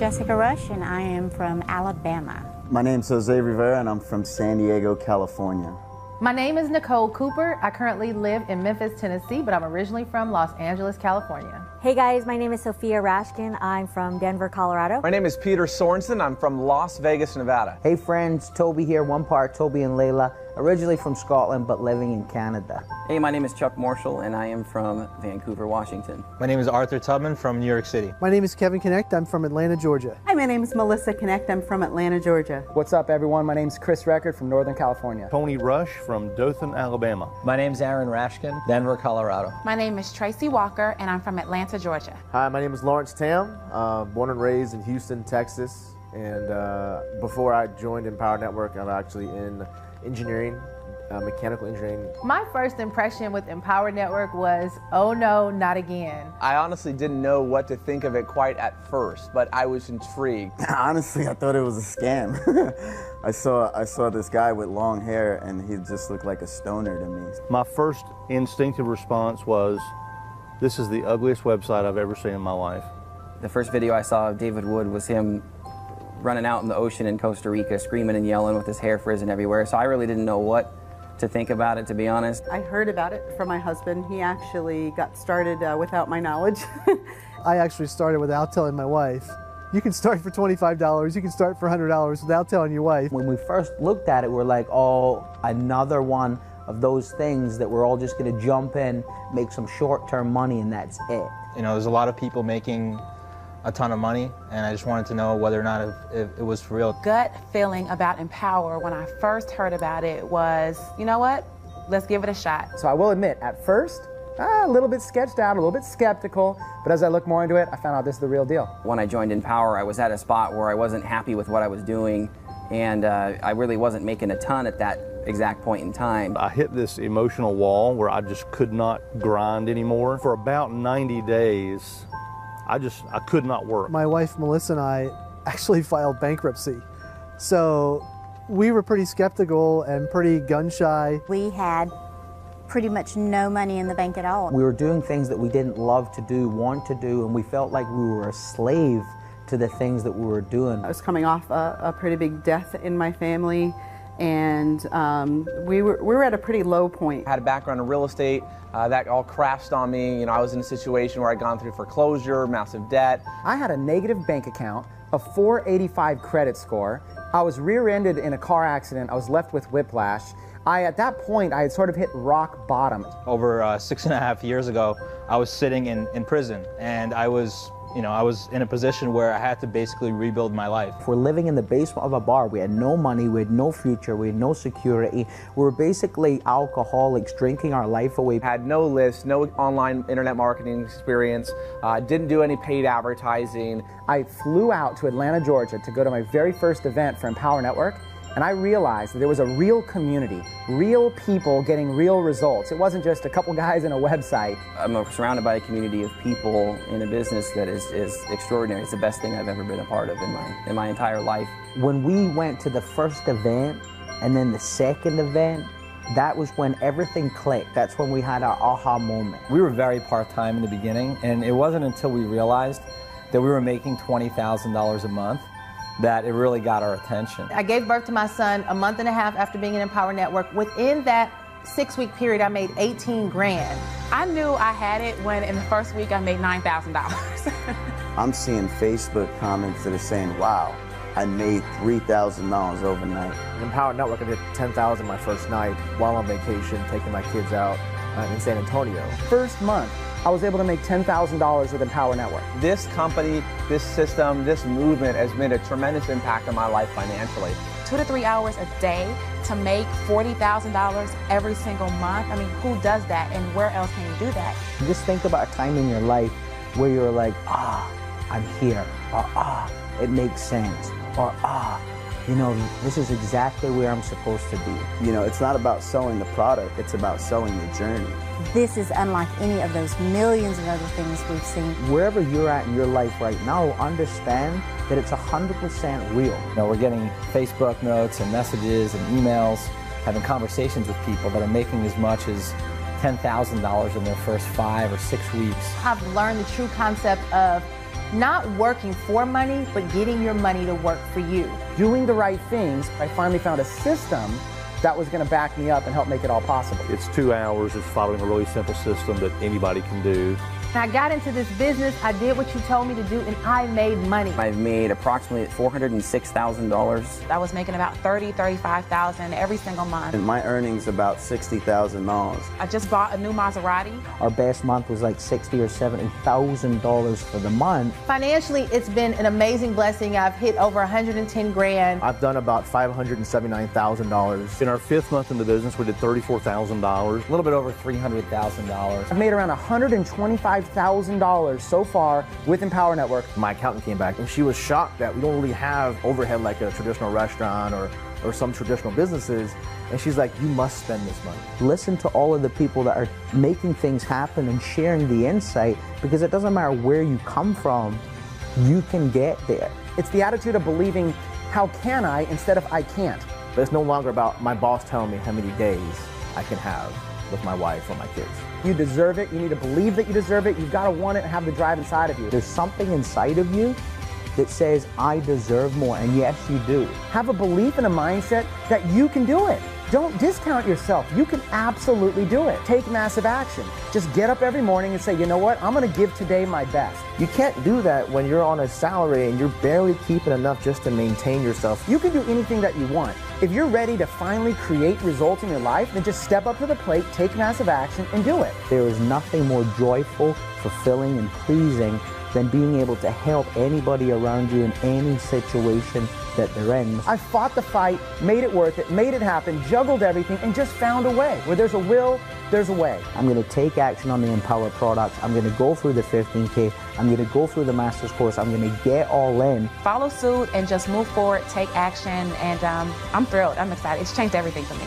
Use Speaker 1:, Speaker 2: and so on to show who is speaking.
Speaker 1: Jessica Rush, and I am from Alabama.
Speaker 2: My name's Jose Rivera, and I'm from San Diego, California.
Speaker 3: My name is Nicole Cooper. I currently live in Memphis, Tennessee, but I'm originally from Los Angeles, California.
Speaker 4: Hey guys, my name is Sophia Rashkin. I'm from Denver, Colorado.
Speaker 5: My name is Peter Sorensen. I'm from Las Vegas, Nevada.
Speaker 6: Hey friends, Toby here, one part Toby and Layla. Originally from Scotland, but living in Canada.
Speaker 7: Hey, my name is Chuck Marshall, and I am from Vancouver, Washington.
Speaker 8: My name is Arthur Tubman from New York City.
Speaker 9: My name is Kevin Connect. I'm from Atlanta, Georgia.
Speaker 10: Hi, my name is Melissa Connect. I'm from Atlanta, Georgia.
Speaker 11: What's up, everyone? My name's Chris Record from Northern California.
Speaker 12: Tony Rush from Dothan, Alabama.
Speaker 13: My name's Aaron Rashkin, Denver, Colorado.
Speaker 14: My name is Tracy Walker, and I'm from Atlanta, Georgia.
Speaker 15: Hi, my name is Lawrence Tam, born and raised in Houston, Texas. And before I joined Empower Network, I'm actually in engineering. Mechanical engineering.
Speaker 3: My first impression with Empower Network was, oh no, not again.
Speaker 5: I honestly didn't know what to think of it quite at first, but I was intrigued.
Speaker 2: Honestly, I thought it was a scam. I saw this guy with long hair, and he just looked like a stoner to me.
Speaker 12: My first instinctive response was, this is the ugliest website I've ever seen in my life.
Speaker 7: The first video I saw of David Wood was him running out in the ocean in Costa Rica, screaming and yelling with his hair frizzing everywhere, so I really didn't know what to think about it, to be honest.
Speaker 10: I heard about it from my husband. He actually got started without my knowledge.
Speaker 9: I actually started without telling my wife. You can start for $25, you can start for $100 without telling your wife.
Speaker 6: When we first looked at it, we're like, oh, another one of those things that we're all just going to jump in, make some short-term money, and that's it.
Speaker 8: You know, there's a lot of people making a ton of money, and I just wanted to know whether or not if it was for real.
Speaker 14: Gut feeling about Empower when I first heard about it was, you know what, let's give it a shot.
Speaker 11: So I will admit, at first, a little bit sketched out, a little bit skeptical, but as I looked more into it, I found out this is the real deal.
Speaker 7: When I joined Empower, I was at a spot where I wasn't happy with what I was doing, and I really wasn't making a ton at that exact point in time.
Speaker 12: I hit this emotional wall where I just could not grind anymore. For about 90 days, I could not work.
Speaker 9: My wife, Melissa, and I actually filed bankruptcy. So we were pretty skeptical and pretty gun shy.
Speaker 1: We had pretty much no money in the bank at all.
Speaker 6: We were doing things that we didn't love to do, want to do, and we felt like we were a slave to the things that we were doing.
Speaker 10: I was coming off a pretty big death in my family, and we were at a pretty low point.
Speaker 5: I had a background in real estate. That all crashed on me. You know, I was in a situation where I'd gone through foreclosure, massive debt.
Speaker 11: I had a negative bank account, a 485 credit score. I was rear-ended in a car accident. I was left with whiplash. At that point, I had sort of hit rock bottom.
Speaker 8: Over 6.5 years ago, I was sitting in prison, and I was in a position where I had to basically rebuild my life.
Speaker 6: We're living in the basement of a bar. We had no money, we had no future, we had no security. We were basically alcoholics, drinking our life away.
Speaker 5: Had no list, no online internet marketing experience, didn't do any paid advertising.
Speaker 11: I flew out to Atlanta, Georgia to go to my very first event for Empower Network, and I realized that there was a real community, real people getting real results. It wasn't just a couple guys in a website.
Speaker 7: I'm surrounded by a community of people in a business that is extraordinary. It's the best thing I've ever been a part of in my entire life.
Speaker 6: When we went to the first event and then the second event, that was when everything clicked. That's when we had our aha moment.
Speaker 13: We were very part-time in the beginning, and it wasn't until we realized that we were making $20,000 a month that it really got our attention.
Speaker 3: I gave birth to my son a month and a half after being in Empower Network. Within that 6-week period, I made 18 grand.
Speaker 14: I knew I had it when in the first week I made $9,000.
Speaker 2: I'm seeing Facebook comments that are saying, wow, I made $3,000 overnight.
Speaker 15: In Empower Network, I did $10,000 my first night while on vacation, taking my kids out in San Antonio.
Speaker 11: First month, I was able to make $10,000 with Empower Network.
Speaker 5: This company, this system, this movement has made a tremendous impact on my life financially.
Speaker 14: 2 to 3 hours a day to make $40,000 every single month. I mean, who does that, and where else can you do that?
Speaker 6: Just think about a time in your life where you're like, I'm here, or it makes sense, or you know, this is exactly where I'm supposed to be.
Speaker 2: You know, it's not about selling the product, it's about selling your journey.
Speaker 1: This is unlike any of those millions of other things we've seen.
Speaker 6: Wherever you're at in your life right now, understand that it's 100% real.
Speaker 13: You know, we're getting Facebook notes and messages and emails, having conversations with people that are making as much as $10,000 in their first 5 or 6 weeks.
Speaker 3: I've learned the true concept of Not working for money, but getting your money to work for you.
Speaker 11: Doing the right things, I finally found a system that was going to back me up and help make it all possible.
Speaker 12: It's 2 hours. It's following a really simple system that anybody can do.
Speaker 3: When I got into this business, I did what you told me to do, and I made money.
Speaker 7: I've made approximately $406,000.
Speaker 14: I was making about $30,000, $35,000 every single month.
Speaker 2: And my earnings about $60,000.
Speaker 14: I just bought a new Maserati.
Speaker 6: Our best month was like $60,000 or $70,000 for the month.
Speaker 3: Financially, it's been an amazing blessing. I've hit over 110 grand.
Speaker 15: I've done about $579,000.
Speaker 12: In our 5th month in the business, we did $34,000.
Speaker 13: A little bit over $300,000.
Speaker 11: I've made around $125,000 so far with Empower Network.
Speaker 15: My accountant came back and she was shocked that we don't really have overhead like a traditional restaurant or some traditional businesses. And she's like, you must spend this money.
Speaker 6: Listen to all of the people that are making things happen and sharing the insight, because it doesn't matter where you come from, you can get there.
Speaker 11: It's the attitude of believing, how can I, instead of I can't.
Speaker 15: But it's no longer about my boss telling me how many days I can have with my wife or my kids.
Speaker 11: You deserve it. You need to believe that you deserve it. You've got to want it and have the drive inside of you.
Speaker 6: There's something inside of you that says, I deserve more, and yes, you do.
Speaker 11: Have a belief and a mindset that you can do it. Don't discount yourself. You can absolutely do it. Take massive action. Just get up every morning and say, you know what? I'm going to give today my best.
Speaker 15: You can't do that when you're on a salary and you're barely keeping enough just to maintain yourself.
Speaker 11: You can do anything that you want. If you're ready to finally create results in your life, then just step up to the plate, take massive action, and do it.
Speaker 6: There is nothing more joyful, fulfilling, and pleasing than being able to help anybody around you in any situation that they're in.
Speaker 11: I fought the fight, made it worth it, made it happen, juggled everything, and just found a way. Where there's a will, there's a way.
Speaker 6: I'm going to take action on the Empower products. I'm going to go through the 15K. I'm going to go through the master's course. I'm going to get all in.
Speaker 14: Follow suit and just move forward, take action, and I'm thrilled. I'm excited. It's changed everything for me.